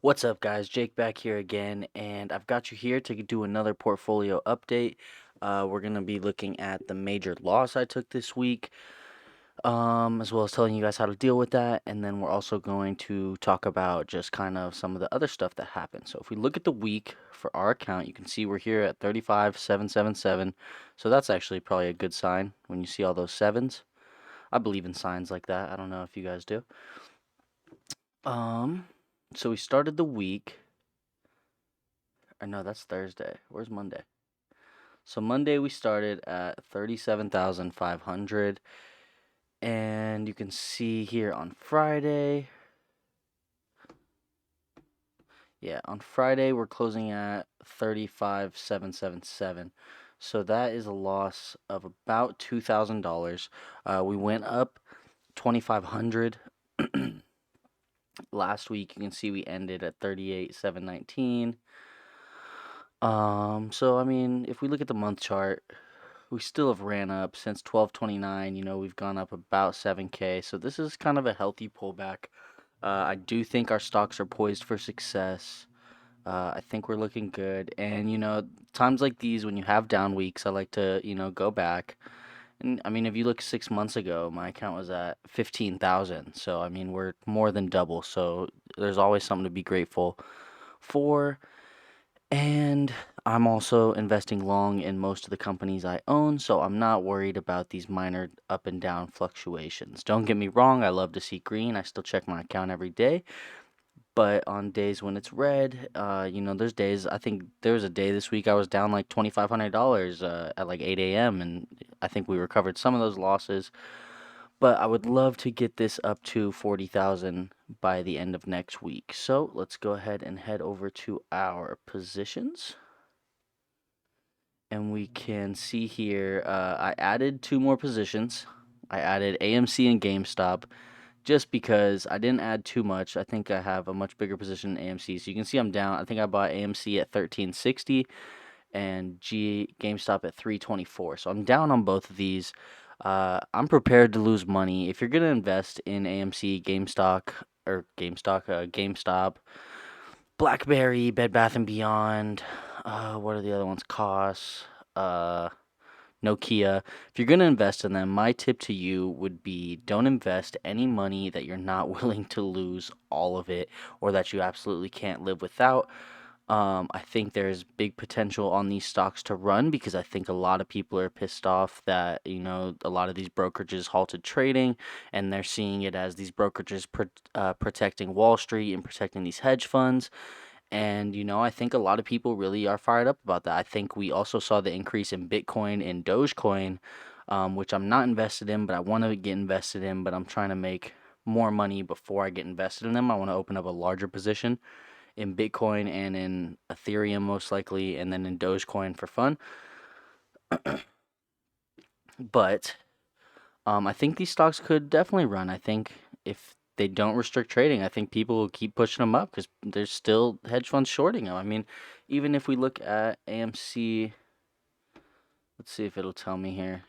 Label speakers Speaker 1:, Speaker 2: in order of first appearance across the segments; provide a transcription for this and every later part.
Speaker 1: What's up, guys? Jake back here again, and I've got you here to do another portfolio update. We're going to be looking at the major loss I took this week, as well as telling you guys how to deal with that. And then we're also going to talk about just kind of some of the other stuff that happened. So if we look at the week for our account, you can see we're here at 35,777. So that's actually probably a good sign when you see all those sevens. I believe in signs like that. I don't know if you guys do. Um, so we started the week. Or no, that's Thursday. Where's Monday? So Monday we started at 37,500, and you can see here on Friday. Yeah, on Friday we're closing at 35,777. So that is a loss of about $2,000. We went up 2,500 last week. You can see we ended at 38,719. So I mean, if we look at the month chart, we still have ran up since 12/29. We've gone up about 7K. So this is kind of a healthy pullback. I do think our stocks are poised for success. I think we're looking good. And times like these when you have down weeks, I like to, go back. And I mean, if you look 6 months ago, my account was at 15,000. So I mean, we're more than double. So there's always something to be grateful for. And I'm also investing long in most of the companies I own, so I'm not worried about these minor up and down fluctuations. Don't get me wrong, I love to see green. I still check my account every day. But on days when it's red, there's days, I think there was a day this week I was down like $2,500 at like 8 a.m. And I think we recovered some of those losses. But I would love to get this up to 40,000 by the end of next week. So let's go ahead and head over to our positions. And we can see here, I added 2 more positions. I added AMC and GameStop just because I didn't add too much. I think I have a much bigger position in AMC. So you can see I'm down. I think I bought AMC at 1360 and GameStop at 324. So I'm down on both of these. I'm prepared to lose money. If you're gonna invest in AMC, GameStop, BlackBerry, Bed Bath and Beyond, what are the other ones? Cost, Nokia. If you're gonna invest in them, my tip to you would be don't invest any money that you're not willing to lose all of it or that you absolutely can't live without. I think there's big potential on these stocks to run because I think a lot of people are pissed off that, a lot of these brokerages halted trading and they're seeing it as these brokerages protecting Wall Street and protecting these hedge funds. And, I think a lot of people really are fired up about that. I think we also saw the increase in Bitcoin and Dogecoin, which I'm not invested in, but I want to get invested in, but I'm trying to make more money before I get invested in them. I want to open up a larger position in Bitcoin and in Ethereum most likely, and then in Dogecoin for fun. But I think these stocks could definitely run. I think if they don't restrict trading, I think people will keep pushing them up because there's still hedge funds shorting them. I mean, even if we look at AMC, let's see if it'll tell me here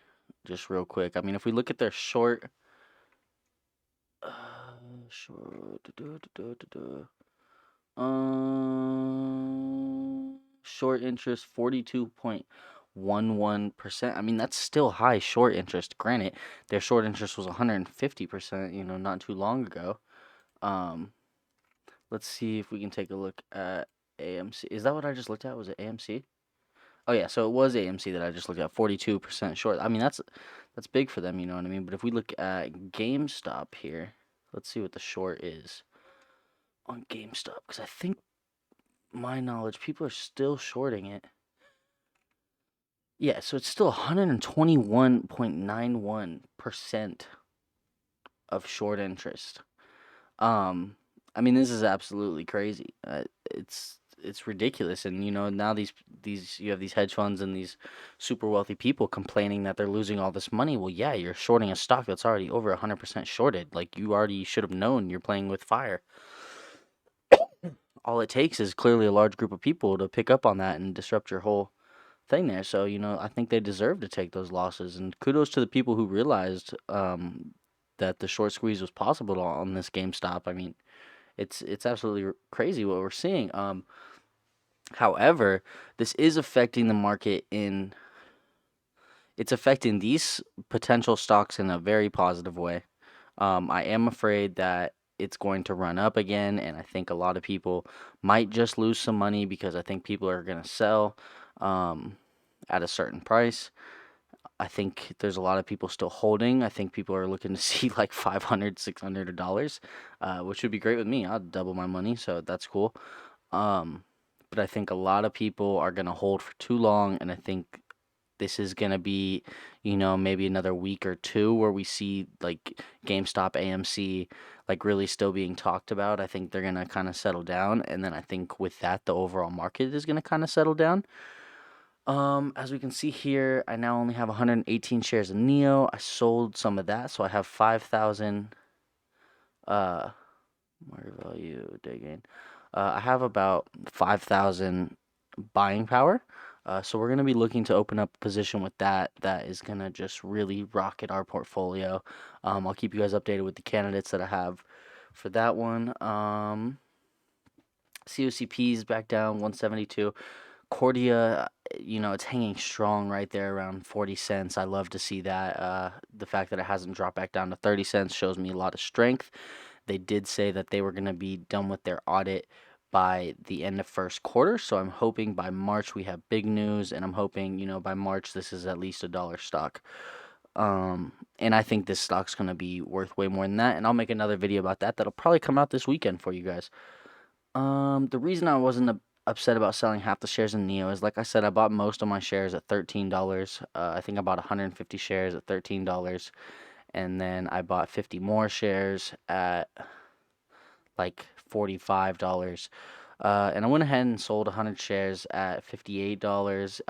Speaker 1: just real quick. I mean, if we look at their short, short interest 42.11%. I mean, that's still high short interest. Granted, their short interest was 150%, not too long ago. Let's see if we can take a look at AMC. Is that what I just looked at? Was it AMC? Oh yeah, so it was AMC that I just looked at. 42% short. I mean, that's big for them, you know what I mean? But if we look at GameStop here, let's see what the short is on GameStop because I think my knowledge people are still shorting it. Yeah, so it's still 121.91% of short interest. I mean, this is absolutely crazy. It's ridiculous, and now these you have these hedge funds and these super wealthy people complaining that they're losing all this money. Well, yeah, you're shorting a stock that's already over 100% shorted. Like you already should have known you're playing with fire. All it takes is clearly a large group of people to pick up on that and disrupt your whole thing there. So, I think they deserve to take those losses. And kudos to the people who realized that the short squeeze was possible on this GameStop. I mean, it's absolutely crazy what we're seeing. However, this is affecting the market in it's affecting these potential stocks in a very positive way. I am afraid that it's going to run up again, and I think a lot of people might just lose some money because I think people are going to sell um, at a certain price. I think there's a lot of people still holding. I think people are looking to see like 500, $600, which would be great with me. I'd double my money, so that's cool. Um, but I think a lot of people are going to hold for too long, and I think this is going to be, maybe another week or two where we see like GameStop, AMC, like really still being talked about. I think they're going to kind of settle down. And then I think with that, the overall market is going to kind of settle down. As we can see here, I now only have 118 shares of Neo. I sold some of that, so I have 5,000 uh market value day gain. I have about 5,000 buying power. So we're gonna be looking to open up a position with that. That is gonna just really rocket our portfolio. I'll keep you guys updated with the candidates that I have for that one. COCP is back down 172. Cordia, it's hanging strong right there around 40 cents. I love to see that. The fact that it hasn't dropped back down to 30 cents shows me a lot of strength. They did say that they were going to be done with their audit by the end of first quarter. So I'm hoping by March we have big news, and I'm hoping, by March this is at least $1 stock. And I think this stock's going to be worth way more than that. And I'll make another video about that. That'll probably come out this weekend for you guys. The reason I wasn't upset about selling half the shares in Neo is, like I said, I bought most of my shares at $13. I think I bought 150 shares at $13, and then I bought 50 more shares at like $45. And I went ahead and sold 100 shares at $58.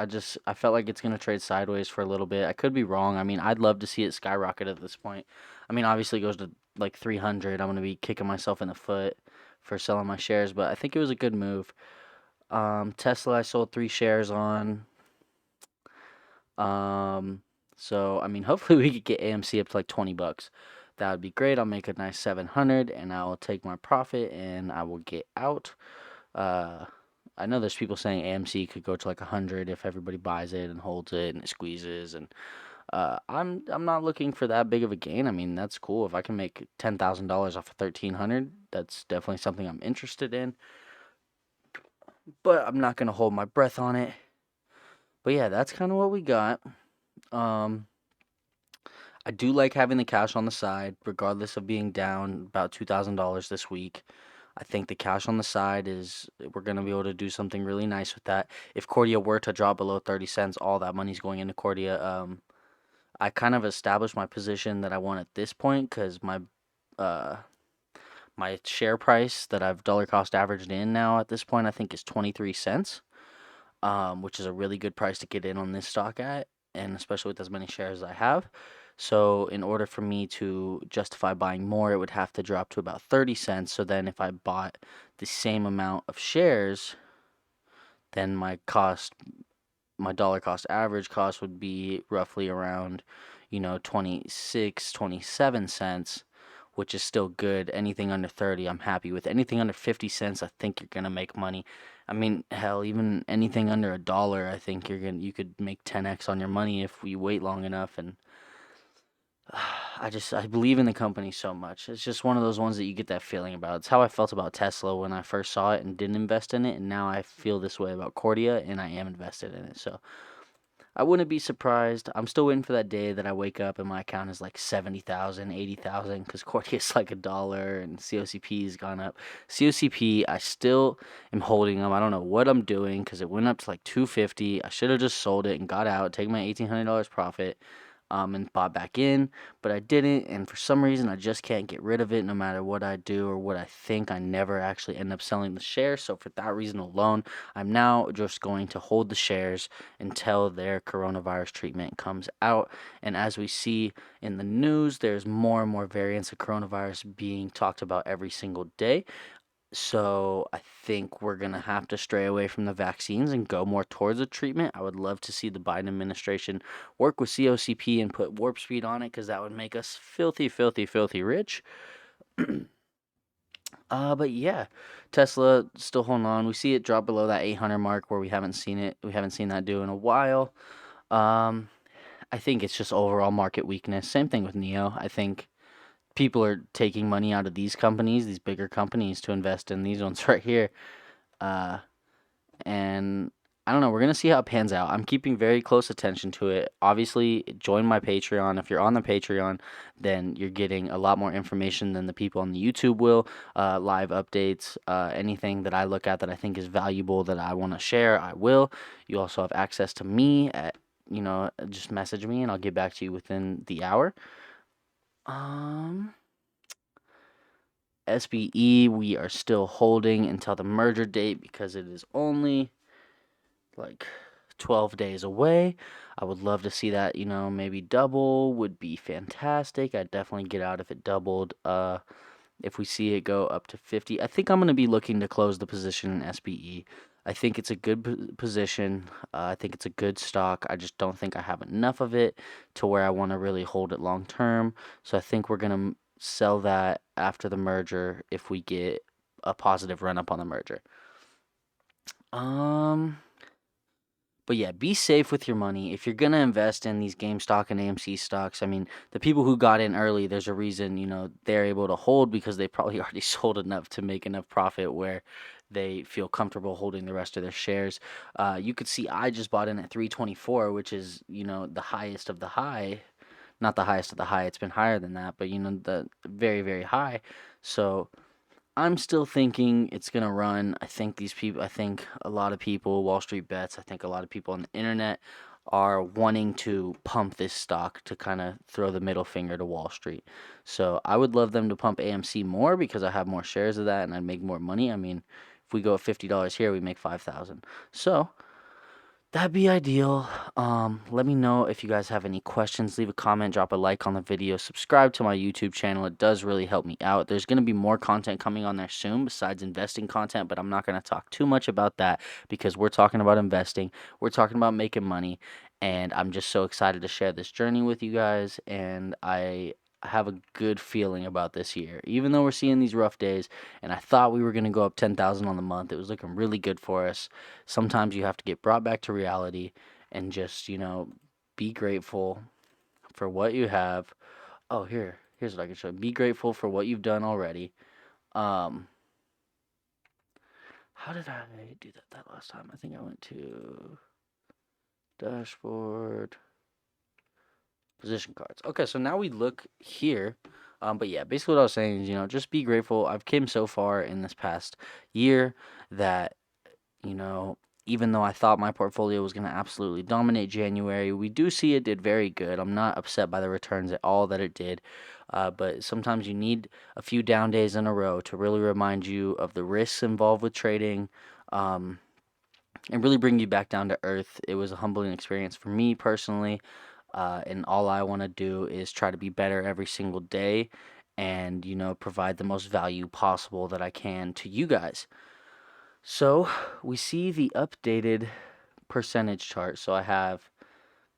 Speaker 1: I felt like it's gonna trade sideways for a little bit. I could be wrong. I mean, I'd love to see it skyrocket at this point. I mean, obviously it goes to like 300. I'm gonna be kicking myself in the foot for selling my shares, but I think it was a good move. Tesla, I sold 3 shares on. Um, so I mean, hopefully we could get AMC up to like $20. That would be great. I'll make a nice 700, and I will take my profit and I will get out. Uh, I know there's people saying AMC could go to like 100 if everybody buys it and holds it and it squeezes, and I'm not looking for that big of a gain. I mean, that's cool if I can make $10,000 off of 1,300. That's definitely something I'm interested in, but I'm not gonna hold my breath on it. But yeah, that's kind of what we got. Um, I do like having the cash on the side, regardless of being down about $2,000 this week. I think the cash on the side we're gonna be able to do something really nice with that. If Cordia were to drop below 30 cents, all that money's going into Cordia. I kind of established my position that I want at this point because uh my share price that I've dollar cost averaged in now at this point I think is 23 cents, which is a really good price to get in on this stock at, and especially with as many shares as I have. So in order for me to justify buying more, it would have to drop to about 30 cents. So then if I bought the same amount of shares, then my dollar cost average cost would be roughly around, 26, 27 cents, which is still good. Anything under 30, I'm happy with. Anything under 50 cents, I think you're going to make money. I mean, hell, even anything under $1, I think you could make 10x on your money if we wait long enough. And I believe in the company so much. It's just one of those ones that you get that feeling about. It's how I felt about Tesla when I first saw it and didn't invest in it, and now I feel this way about Cordia and I am invested in it. So I wouldn't be surprised. I'm still waiting for that day that I wake up and my account is like 70,000, 80,000 because Cordia is like $1 and COCP has gone up. COCP, I still am holding them. I don't know what I'm doing because it went up to like 250. I should have just sold it and got out, take my $1,800 profit, and bought back in, but I didn't, and for some reason I just can't get rid of it no matter what I do or what I think. I never actually end up selling the shares, so for that reason alone, I'm now just going to hold the shares until their coronavirus treatment comes out. And as we see in the news, there's more and more variants of coronavirus being talked about every single day. So I think we're going to have to stray away from the vaccines and go more towards a treatment. I would love to see the Biden administration work with COCP and put warp speed on it because that would make us filthy, filthy, filthy rich. But yeah, Tesla still holding on. We see it drop below that 800 mark where we haven't seen it. We haven't seen that do in a while. Um, I think it's just overall market weakness. Same thing with Neo. I think people are taking money out of these companies, these bigger companies, to invest in these ones right here. Uh, and I don't know. We're gonna see how it pans out. I'm keeping very close attention to it. Obviously, join my Patreon. If you're on the Patreon, then you're getting a lot more information than the people on the YouTube will. Live updates, anything that I look at that I think is valuable that I want to share, I will. You also have access to me at, just message me and I'll get back to you within the hour. Um, SBE, we are still holding until the merger date because it is only like 12 days away. I would love to see that, maybe double would be fantastic. I'd definitely get out if it doubled. If we see it go up to 50, I think I'm going to be looking to close the position in SBE. I think it's a good position. I think it's a good stock. I just don't think I have enough of it to where I want to really hold it long term. So I think we're going to sell that after the merger if we get a positive run up on the merger. Um, but yeah, be safe with your money. If you're gonna invest in these GameStop and AMC stocks, I mean, the people who got in early, there's a reason, they're able to hold because they probably already sold enough to make enough profit where they feel comfortable holding the rest of their shares. You could see I just bought in at 324, which is, the highest of the high. Not the highest of the high, it's been higher than that, but the very, very high. So I'm still thinking it's gonna run. I think a lot of people, Wall Street Bets, I think a lot of people on the internet are wanting to pump this stock to kind of throw the middle finger to Wall Street. So I would love them to pump AMC more because I have more shares of that and I'd make more money. I mean, if we go at $50 here, we make 5,000. So that'd be ideal. Let me know if you guys have any questions. Leave a comment, drop a like on the video, subscribe to my YouTube channel. It does really help me out. There's going to be more content coming on there soon besides investing content, but I'm not going to talk too much about that because we're talking about investing. We're talking about making money, and I'm just so excited to share this journey with you guys, and I have a good feeling about this year. Even though we're seeing these rough days, and I thought we were going to go up 10,000 on the month, it was looking really good for us. Sometimes you have to get brought back to reality and just, be grateful for what you have. Oh, here's what I can show you. Be grateful for what you've done already. Um, how did I do that last time? I think I went to dashboard, position cards. Okay, so now we look here. But yeah, basically what I was saying is, just be grateful. I've came so far in this past year that you know, even though I thought my portfolio was going to absolutely dominate January, we do see it did very good. I'm not upset by the returns at all that it did. But sometimes you need a few down days in a row to really remind you of the risks involved with trading, um, and really bring you back down to earth. It was a humbling experience for me personally. And all I want to do is try to be better every single day and, provide the most value possible that I can to you guys. So we see the updated percentage chart. So I have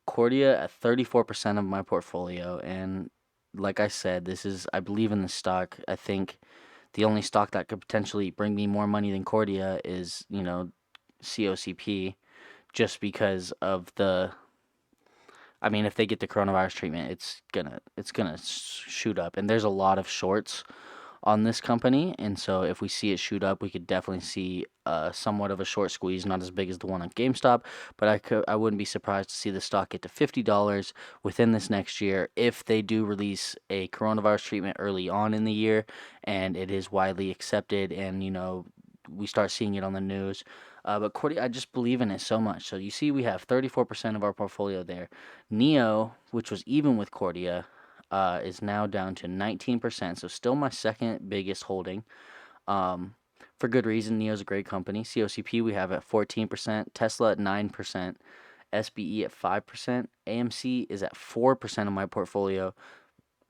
Speaker 1: Cordia at 34% of my portfolio. And like I said, I believe in the stock. I think the only stock that could potentially bring me more money than Cordia is, COCP, just because of I mean, if they get the coronavirus treatment, it's gonna shoot up. And there's a lot of shorts on this company, and so if we see it shoot up, we could definitely see somewhat of a short squeeze, not as big as the one on GameStop, but I wouldn't be surprised to see the stock get to $50 within this next year if they do release a coronavirus treatment early on in the year, and it is widely accepted, and we start seeing it on the news. But Cordia, I just believe in it so much. So you see, we have 34% of our portfolio there. Neo, which was even with Cordia, is now down to 19%, so still my second biggest holding. Um, for good reason, Neo's a great company. COCP we have at 14%, Tesla at 9%, SBE at 5%, AMC is at 4% of my portfolio,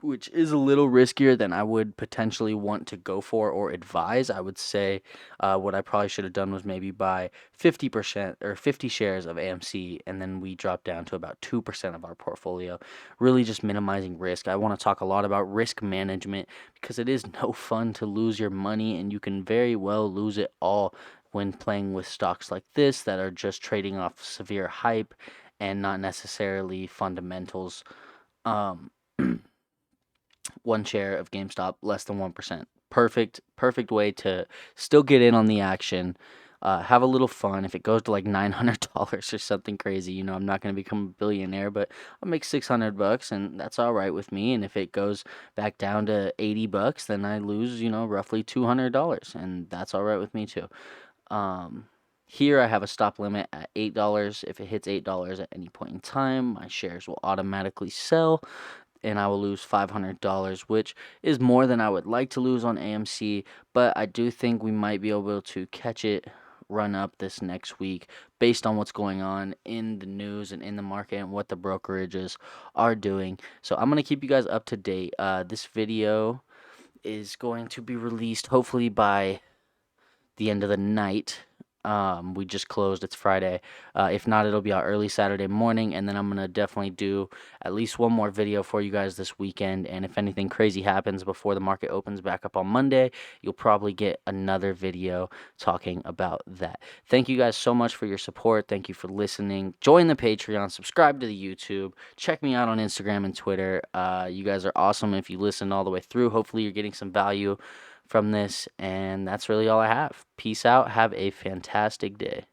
Speaker 1: which is a little riskier than I would potentially want to go for or advise. I would say what I probably should have done was maybe buy 50% or 50 shares of AMC, and then we drop down to about 2% of our portfolio, really just minimizing risk. I want to talk a lot about risk management because it is no fun to lose your money, and you can very well lose it all when playing with stocks like this that are just trading off severe hype and not necessarily fundamentals. Um, one share of GameStop, less than 1%. Perfect way to still get in on the action. Have a little fun. If it goes to like $900 or something crazy, I'm not going to become a billionaire, but I'll make $600 and that's all right with me. And if it goes back down to $80, then I lose, roughly $200 and that's all right with me too. Um, Here I have a stop limit at $8. If it hits $8 at any point in time, my shares will automatically sell and I will lose $500, which is more than I would like to lose on AMC, but I do think we might be able to catch it run up this next week based on what's going on in the news and in the market and what the brokerages are doing. So I'm going to keep you guys up to date. This video is going to be released hopefully by the end of the night. We just closed. It's Friday. If not, it'll be out early Saturday morning, and then I'm gonna definitely do at least one more video for you guys this weekend. And if anything crazy happens before the market opens back up on Monday, you'll probably get another video talking about that. Thank you guys so much for your support. Thank you for listening. Join the Patreon. Subscribe to the YouTube. Check me out on Instagram and Twitter. You guys are awesome if you listen all the way through. Hopefully, you're getting some value from this, and that's really all I have. Peace out. Have a fantastic day.